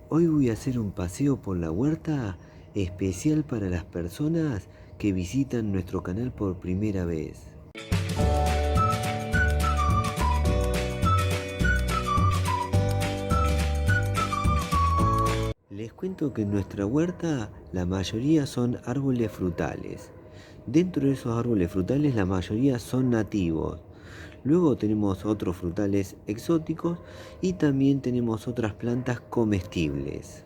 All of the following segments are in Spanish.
Hoy voy a hacer un paseo por la huerta especial para las personas que visitan nuestro canal por primera vez. Les cuento que en nuestra huerta la mayoría son árboles frutales. Dentro de esos árboles frutales la mayoría son nativos. Luego tenemos otros frutales exóticos y también tenemos otras plantas comestibles.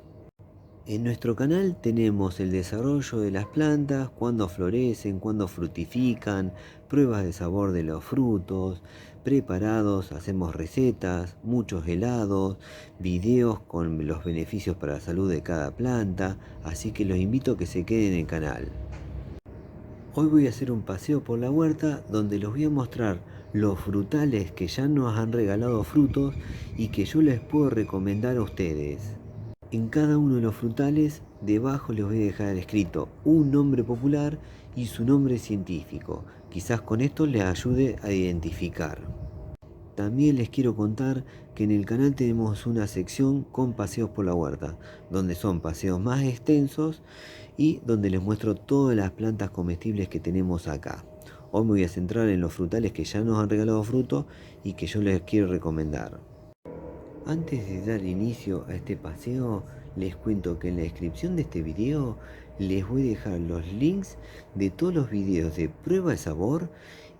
En nuestro canal tenemos el desarrollo de las plantas, cuándo florecen, cuándo frutifican, pruebas de sabor de los frutos, preparados, hacemos recetas, muchos helados, videos con los beneficios para la salud de cada planta, así que los invito a que se queden en el canal. Hoy voy a hacer un paseo por la huerta donde les voy a mostrar los frutales que ya nos han regalado frutos y que yo les puedo recomendar a ustedes. En cada uno de los frutales, debajo les voy a dejar escrito un nombre popular y su nombre científico. Quizás con esto les ayude a identificar. También les quiero contar que en el canal tenemos una sección con paseos por la huerta, donde son paseos más extensos y donde les muestro todas las plantas comestibles que tenemos acá. Hoy me voy a centrar en los frutales que ya nos han regalado fruto y que yo les quiero recomendar. Antes de dar inicio a este paseo, les cuento que en la descripción de este video les voy a dejar los links de todos los videos de prueba de sabor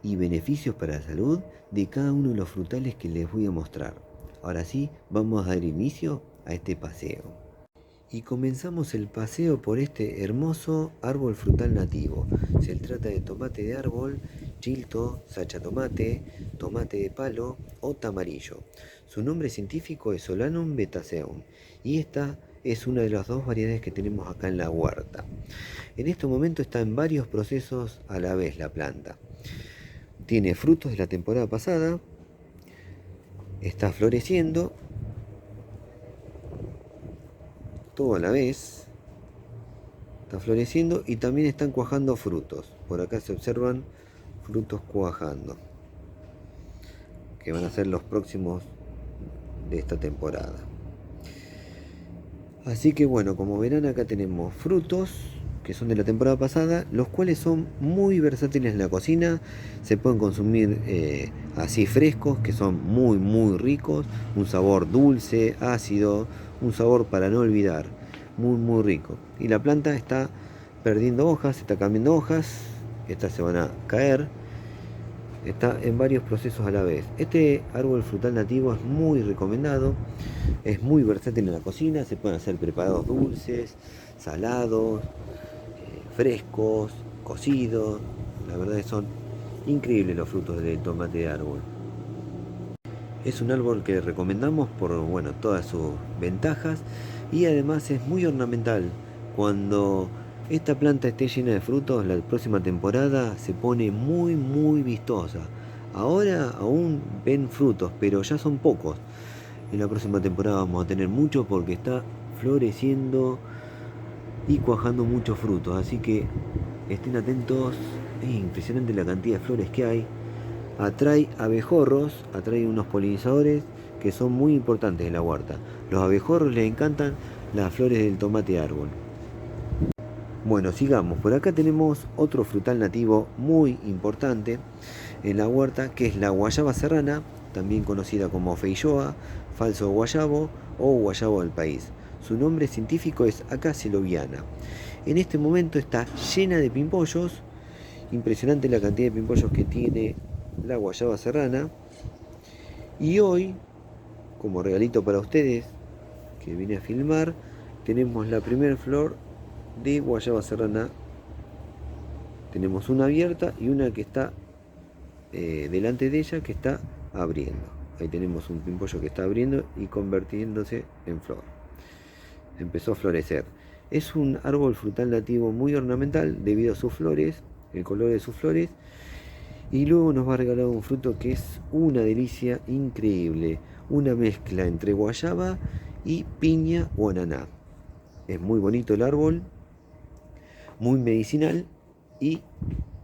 y beneficios para la salud de cada uno de los frutales que les voy a mostrar. Ahora sí, vamos a dar inicio a este paseo. Y comenzamos el paseo por este hermoso árbol frutal nativo. Se trata de tomate de árbol, chilto, sachatomate, tomate de palo o tamarillo. Su nombre científico es Solanum betaseum y esta es una de las dos variedades que tenemos acá en la huerta. En este momento está en varios procesos a la vez la planta. Tiene frutos de la temporada pasada, está floreciendo todo a la vez, está floreciendo y también están cuajando frutos. Por acá se observan frutos cuajando, que van a ser los próximos de esta temporada. Así que bueno, como verán acá tenemos frutos que son de la temporada pasada, los cuales son muy versátiles en la cocina. Se pueden consumir así frescos, que son muy ricos, un sabor dulce, ácido, un sabor para no olvidar, muy rico. Y la planta está perdiendo hojas, está cambiando hojas, estas se van a caer, está en varios procesos a la vez. Este árbol frutal nativo es muy recomendado, es muy versátil en la cocina, se pueden hacer preparados dulces, salados, frescos, cocidos. La verdad es que son increíbles los frutos del tomate de árbol. Es un árbol que recomendamos por todas sus ventajas y además es muy ornamental. Cuando esta planta esté llena de frutos, la próxima temporada se pone muy vistosa. Ahora aún ven frutos, pero ya son pocos. En la próxima temporada vamos a tener mucho porque está floreciendo y cuajando muchos frutos, así que estén atentos. Es impresionante la cantidad de flores que hay. Atrae abejorros, atrae unos polinizadores que son muy importantes en la huerta. Los abejorros les encantan las flores del tomate árbol. Bueno, sigamos. Por acá tenemos otro frutal nativo muy importante en la huerta, que es la guayaba serrana, también conocida como feijoa, falso guayabo o guayabo del país. Su nombre científico es Acacia loviana. En este momento está llena de pimpollos. Impresionante la cantidad de pimpollos que tiene la guayaba serrana. Y hoy, como regalito para ustedes, que vine a filmar, tenemos la primera flor de guayaba serrana. Tenemos una abierta y una que está delante de ella, que está abriendo. Ahí tenemos un pimpollo que está abriendo y convirtiéndose en flor. Empezó a florecer. Es un árbol frutal nativo muy ornamental debido a sus flores, el color de sus flores. Y luego nos va a regalar un fruto que es una delicia increíble, una mezcla entre guayaba y piña o ananá. Es muy bonito el árbol, muy medicinal y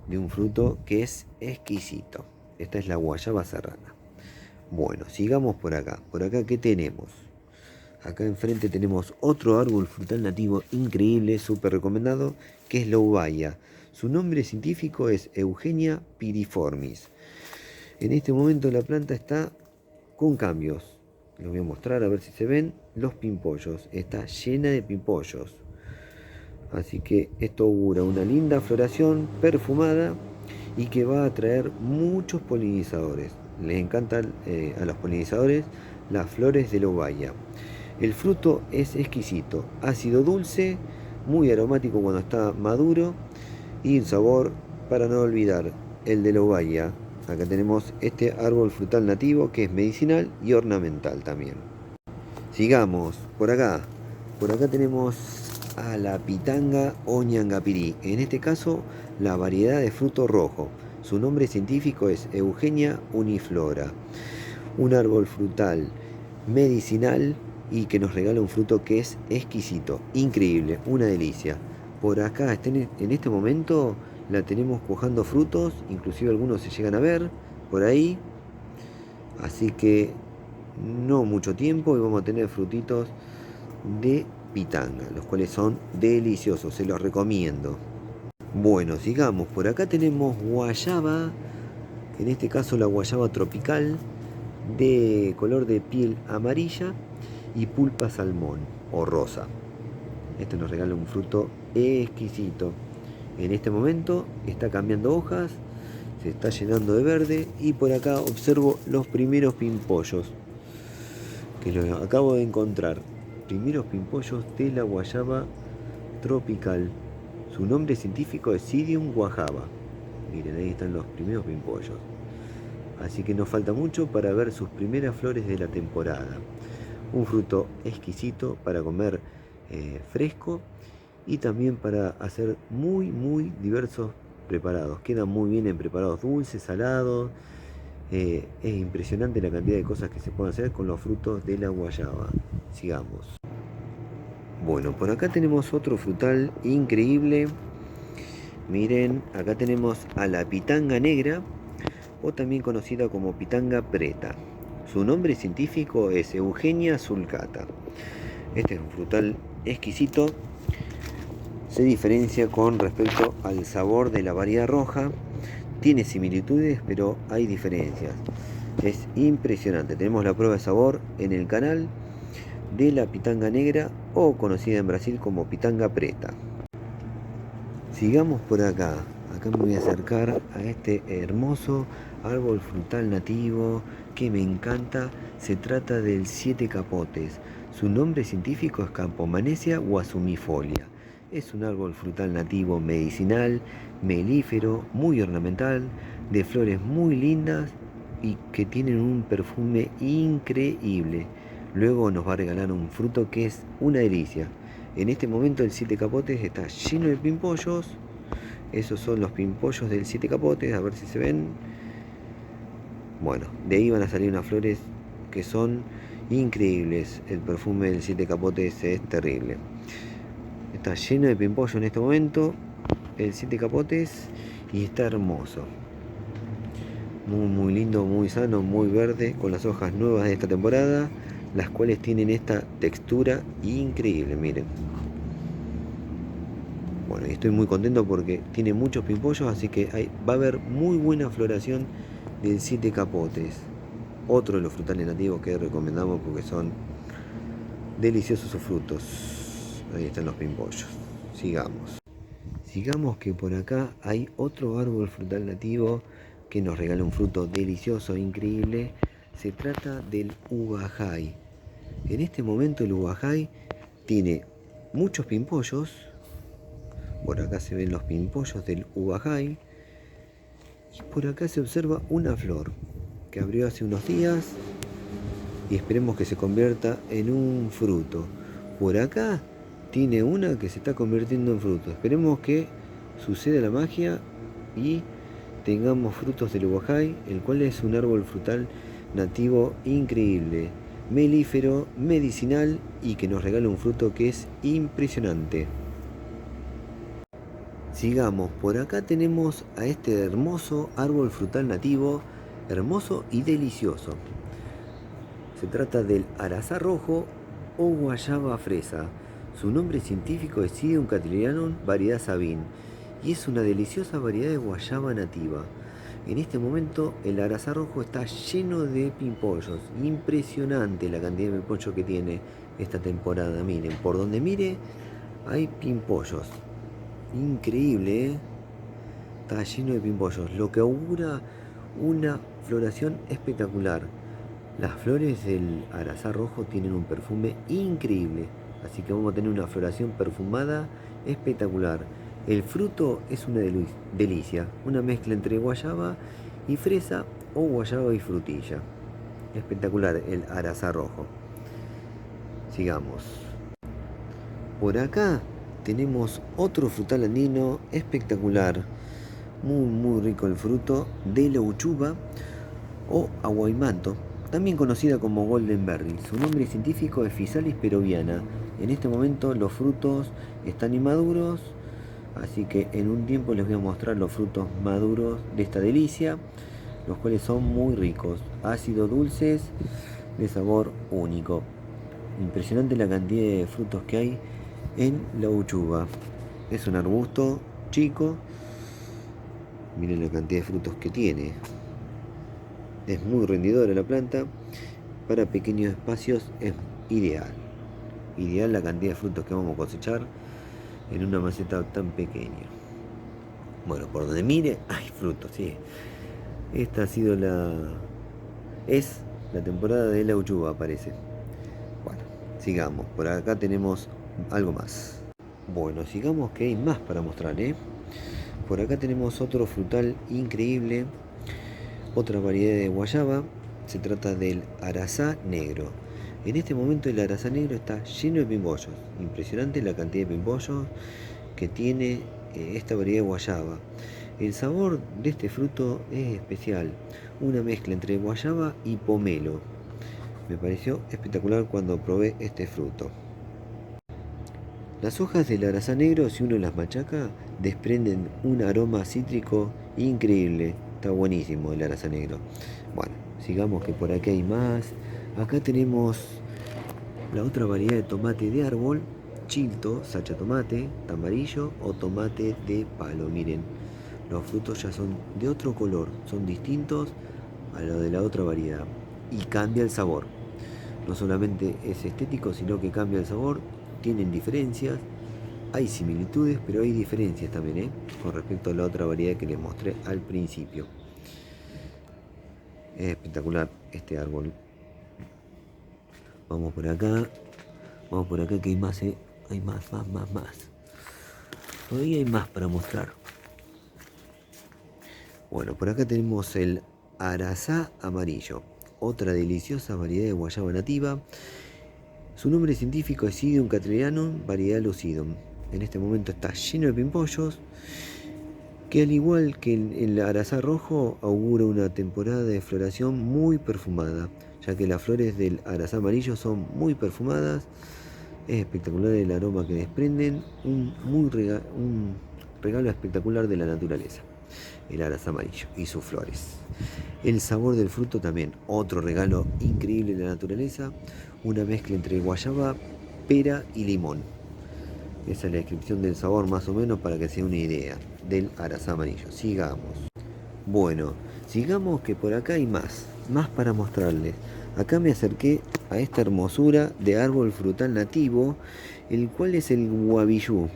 de un fruto que es exquisito. Esta es la guayaba serrana. Bueno, sigamos por acá. Por acá, ¿qué tenemos? Acá enfrente tenemos otro árbol frutal nativo increíble, súper recomendado, que es la ubaya. Su nombre científico es Eugenia piriformis. En este momento la planta está con cambios. Les voy a mostrar a ver si se ven los pimpollos. Está llena de pimpollos. Así que esto augura una linda floración perfumada y que va a atraer muchos polinizadores. Les encantan a los polinizadores las flores de la ubaya. El fruto es exquisito, ácido dulce, muy aromático cuando está maduro y un sabor para no olvidar, el de la ubaya. Acá tenemos este árbol frutal nativo que es medicinal y ornamental también. Sigamos, por acá. Por acá tenemos a la pitanga o ñangapirí. En este caso, la variedad de fruto rojo. Su nombre científico es Eugenia uniflora. Un árbol frutal medicinal y que nos regala un fruto que es exquisito, increíble, una delicia. Por acá, en este momento, la tenemos cuajando frutos, inclusive algunos se llegan a ver por ahí. Así que no mucho tiempo y vamos a tener frutitos de pitanga, los cuales son deliciosos, se los recomiendo. Bueno, sigamos, por acá tenemos guayaba, en este caso la guayaba tropical, de color de piel amarilla y pulpa salmón o rosa. Esto nos regala un fruto exquisito. En este momento está cambiando hojas, se está llenando de verde y por acá observo los primeros pimpollos que los acabo de encontrar. Primeros pimpollos de la guayaba tropical. Su nombre científico es Psidium guajava. Miren, ahí están los primeros pimpollos. Así que nos falta mucho para ver sus primeras flores de la temporada. Un fruto exquisito para comer fresco y también para hacer muy diversos preparados. Quedan muy bien en preparados dulces, salados. Es impresionante la cantidad de cosas que se pueden hacer con los frutos de la guayaba. Sigamos. Bueno, por acá tenemos otro frutal increíble. Miren, acá tenemos a la pitanga negra, o también conocida como pitanga preta. Su nombre científico es Eugenia sulcata. Este es un frutal exquisito. Se diferencia con respecto al sabor de la variedad roja. Tiene similitudes, pero hay diferencias. Es impresionante. Tenemos la prueba de sabor en el canal de la pitanga negra, o conocida en Brasil como pitanga preta. Sigamos por acá. Acá me voy a acercar a este hermoso árbol frutal nativo que me encanta. Se trata del siete capotes. Su nombre científico es Campomanesia guasumifolia. Es un árbol frutal nativo medicinal, melífero, muy ornamental, de flores muy lindas y que tienen un perfume increíble. Luego nos va a regalar un fruto que es una delicia. En este momento el siete capotes está lleno de pimpollos. Esos son los pimpollos del siete capotes, a ver si se ven. Bueno, de ahí van a salir unas flores que son increíbles. El perfume del siete capotes es terrible. Está lleno de pimpollo en este momento el siete capotes y está hermoso. Muy lindo, muy sano, muy verde, con las hojas nuevas de esta temporada, las cuales tienen esta textura increíble, miren. Bueno, y estoy muy contento porque tiene muchos pimpollos, así que va a haber muy buena floración del siete capotes. Otro de los frutales nativos que recomendamos porque son deliciosos sus frutos. Ahí están los pimpollos. Sigamos que por acá hay otro árbol frutal nativo que nos regala un fruto delicioso, increíble. Se trata del ubajay. En este momento el ubajay tiene muchos pimpollos. Por acá se ven los pimpollos del ubajay. Y por acá se observa una flor que abrió hace unos días y esperemos que se convierta en un fruto. Por acá tiene una que se está convirtiendo en fruto. Esperemos que suceda la magia y tengamos frutos del ubajay, el cual es un árbol frutal nativo increíble, melífero, medicinal y que nos regala un fruto que es impresionante. Sigamos, por acá tenemos a este hermoso árbol frutal nativo, hermoso y delicioso. Se trata del arazá rojo o guayaba fresa. Su nombre científico es Psidium catillinum variedad Sabin y es una deliciosa variedad de guayaba nativa. En este momento el arazá rojo está lleno de pimpollos. Impresionante la cantidad de pimpollos que tiene esta temporada. Miren, por donde mire hay pimpollos. Increíble, ¿eh? Está lleno de pimpollos, lo que augura una floración espectacular. Las flores del arazá rojo tienen un perfume increíble, así que vamos a tener una floración perfumada espectacular. El fruto es una delicia, una mezcla entre guayaba y fresa o guayaba y frutilla. Espectacular el arazá rojo. Sigamos. Por acá tenemos otro frutal andino espectacular. Muy rico el fruto de la uchuva o aguaimanto, también conocida como golden berry. Su nombre científico es Physalis peruviana. En este momento los frutos están inmaduros, así que en un tiempo les voy a mostrar los frutos maduros de esta delicia, los cuales son muy ricos, ácidos, dulces, de sabor único. Impresionante la cantidad de frutos que hay en la uchuva. Es un arbusto chico. Miren la cantidad de frutos que tiene. Es muy rendidora la planta. Para pequeños espacios es ideal. Ideal la cantidad de frutos que vamos a cosechar en una maceta tan pequeña. Bueno, por donde mire hay frutos, sí. Esta ha sido es la temporada de la uchuva, parece. Bueno, sigamos. Por acá tenemos algo más. Bueno, sigamos que hay más para mostrar, ¿eh? Por acá tenemos otro frutal increíble, otra variedad de guayaba. Se trata del arazá negro. En este momento el arazá negro está lleno de pimpollos. Impresionante la cantidad de pimpollos que tiene esta variedad de guayaba. El sabor de este fruto es especial, una mezcla entre guayaba y pomelo. Me pareció espectacular cuando probé este fruto. Las hojas del arazá negro, si uno las machaca, desprenden un aroma cítrico increíble. Está buenísimo el arazá negro. Bueno, sigamos que por aquí hay más. Acá tenemos la otra variedad de tomate de árbol, chilto, sacha tomate, tambarillo o tomate de palo. Miren, los frutos ya son de otro color, son distintos a lo de la otra variedad y cambia el sabor. No solamente es estético, sino que cambia el sabor. Tienen diferencias, hay similitudes, pero hay diferencias también, con respecto a la otra variedad que les mostré al principio. Es espectacular este árbol. Vamos por acá que hay más, hay más. Todavía hay más para mostrar. Bueno, por acá tenemos el arazá amarillo, otra deliciosa variedad de guayaba nativa. Su nombre científico es Psidium catillinum variedad lucidum. En este momento está lleno de pimpollos, que al igual que el arazá rojo augura una temporada de floración muy perfumada, ya que las flores del arazá amarillo son muy perfumadas. Es espectacular el aroma que desprenden, un regalo espectacular de la naturaleza, el arazá amarillo y sus flores. El sabor del fruto también, otro regalo increíble de la naturaleza, una mezcla entre guayaba, pera y limón. Esa es la descripción del sabor más o menos para que sea una idea del arazá amarillo. Sigamos. Bueno, sigamos que por acá hay más para mostrarles. Acá me acerqué a esta hermosura de árbol frutal nativo, el cual es el guavillú.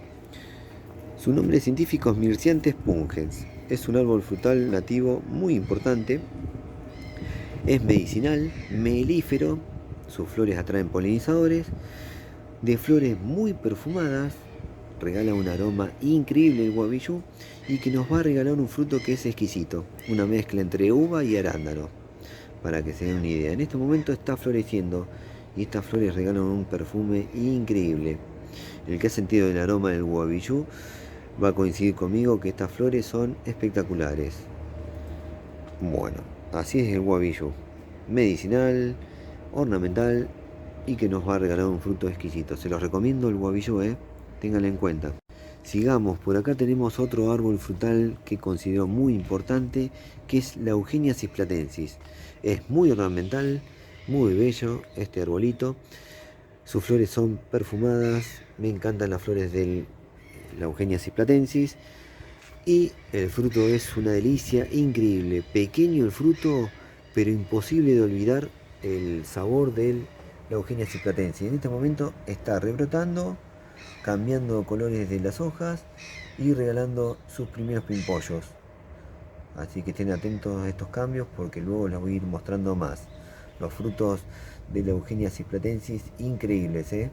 Su nombre científico es Myrciantes pungens. Es un árbol frutal nativo muy importante. Es medicinal, melífero. Sus flores atraen polinizadores. De flores muy perfumadas. Regala un aroma increíble el guavillú y que nos va a regalar un fruto que es exquisito. Una mezcla entre uva y arándano. Para que se den una idea. En este momento está floreciendo y estas flores regalan un perfume increíble. El que ha sentido el aroma del guavillú va a coincidir conmigo que estas flores son espectaculares. Bueno, así es el guavillú. Medicinal, ornamental y que nos va a regalar un fruto exquisito. Se los recomiendo el guavillú, ténganlo en cuenta. Sigamos, por acá tenemos otro árbol frutal que considero muy importante, que es la Eugenia cisplatensis. Es muy ornamental, muy bello este arbolito. Sus flores son perfumadas, me encantan las flores de la Eugenia cisplatensis. Y el fruto es una delicia increíble, pequeño el fruto, pero imposible de olvidar el sabor de la Eugenia cisplatensis. En este momento está rebrotando, cambiando colores de las hojas y regalando sus primeros pimpollos. Así que estén atentos a estos cambios porque luego les voy a ir mostrando más. Los frutos de la Eugenia cisplatensis increíbles, ¿eh?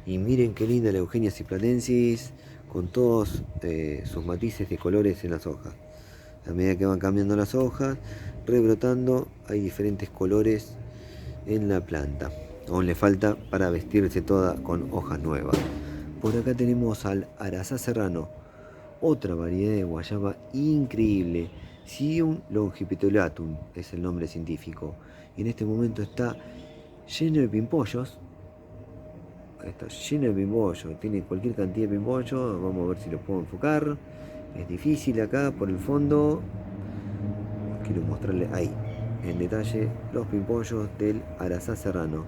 Y miren qué linda la Eugenia cisplatensis con todos sus matices de colores en las hojas. A medida que van cambiando las hojas, rebrotando, hay diferentes colores en la planta. Aún le falta para vestirse toda con hojas nuevas. Por acá tenemos al Arazá serrano, otra variedad de guayaba increíble. Sium longipetulatum es el nombre científico. Y en este momento está lleno de pimpollos. Está lleno de pimpollos, tiene cualquier cantidad de pimpollos. Vamos a ver si lo puedo enfocar. Es difícil acá por el fondo. Quiero mostrarle ahí en detalle los pimpollos del Arazá serrano.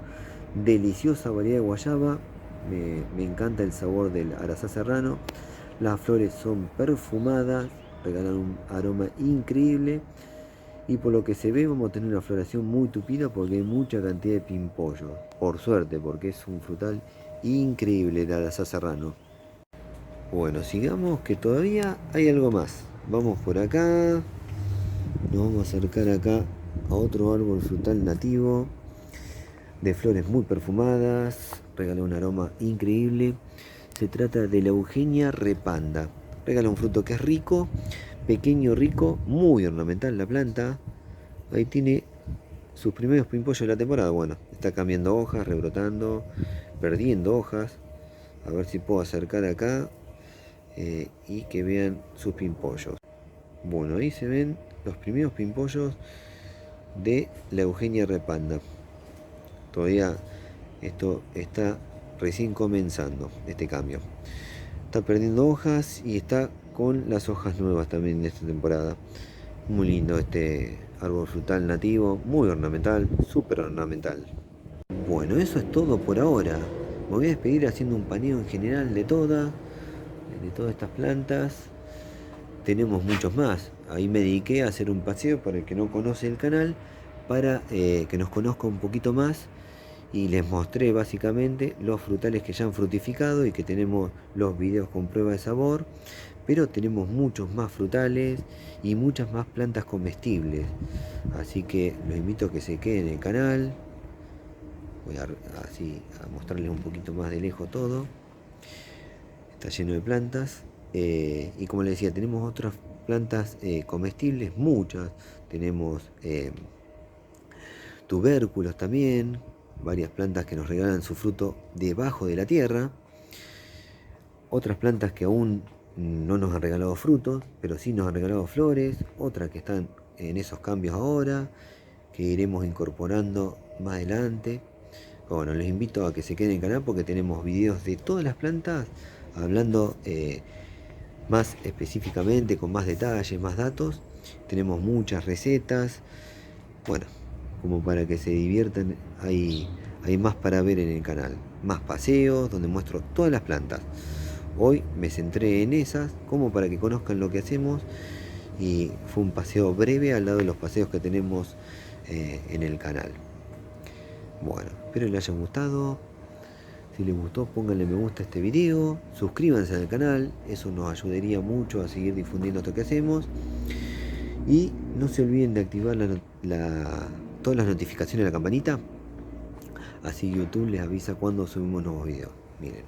Deliciosa variedad de guayaba. Me encanta el sabor del Arazá serrano. Las flores son perfumadas, regalan un aroma increíble. Y por lo que se ve vamos a tener una floración muy tupida porque hay mucha cantidad de pimpollos. Por suerte, porque es un frutal increíble el Arazá serrano. Bueno, sigamos que todavía hay algo más. Vamos por acá. Nos vamos a acercar acá a otro árbol frutal nativo de flores muy perfumadas. Regala un aroma increíble. Se trata de la Eugenia repanda. Regala un fruto que es rico, pequeño, rico, muy ornamental la planta. Ahí tiene sus primeros pimpollos de la temporada. Bueno, está cambiando hojas, rebrotando, perdiendo hojas. A ver si puedo acercar acá y que vean sus pimpollos. Bueno, ahí se ven los primeros pimpollos de la Eugenia repanda. Todavía esto está recién comenzando, este cambio. Está perdiendo hojas y está con las hojas nuevas también en esta temporada. Muy lindo este árbol frutal nativo, muy ornamental, súper ornamental. Bueno, eso es todo por ahora. Me voy a despedir haciendo un paneo en general de todas estas plantas. Tenemos muchos más. Ahí me dediqué a hacer un paseo para el que no conoce el canal, para que nos conozca un poquito más. Y les mostré básicamente los frutales que ya han frutificado y que tenemos los videos con prueba de sabor. Pero tenemos muchos más frutales y muchas más plantas comestibles. Así que los invito a que se queden en el canal. Voy así a mostrarles un poquito más de lejos todo. Está lleno de plantas. Y como les decía, tenemos otras plantas comestibles, muchas. Tenemos tubérculos también. Varias plantas que nos regalan su fruto debajo de la tierra. Otras plantas que aún no nos han regalado frutos, pero sí nos han regalado flores. Otras que están en esos cambios ahora, que iremos incorporando más adelante. Bueno, les invito a que se queden en el canal porque tenemos videos de todas las plantas, hablando más específicamente, con más detalles, más datos. Tenemos muchas recetas. Bueno, como para que se diviertan, hay más para ver en el canal. Más paseos, donde muestro todas las plantas. Hoy me centré en esas, como para que conozcan lo que hacemos. Y fue un paseo breve al lado de los paseos que tenemos en el canal. Bueno, espero les haya gustado. Si les gustó, pónganle me gusta a este video, suscríbanse al canal, eso nos ayudaría mucho a seguir difundiendo esto que hacemos. Y no se olviden de activar todas las notificaciones de la campanita, así YouTube les avisa cuando subimos nuevos videos. Miren,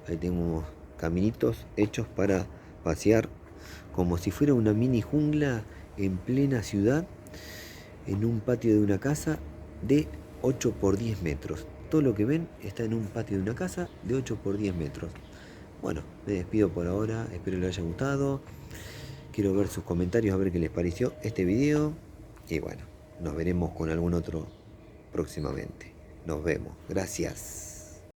ahí tenemos caminitos hechos para pasear como si fuera una mini jungla en plena ciudad, en un patio de una casa de 8 por 10 metros. Todo lo que ven está en un patio de una casa de 8 por 10 metros. Bueno, me despido por ahora, espero les haya gustado. Quiero ver sus comentarios, a ver qué les pareció este video. Y bueno, nos veremos con algún otro próximamente. Nos vemos, gracias.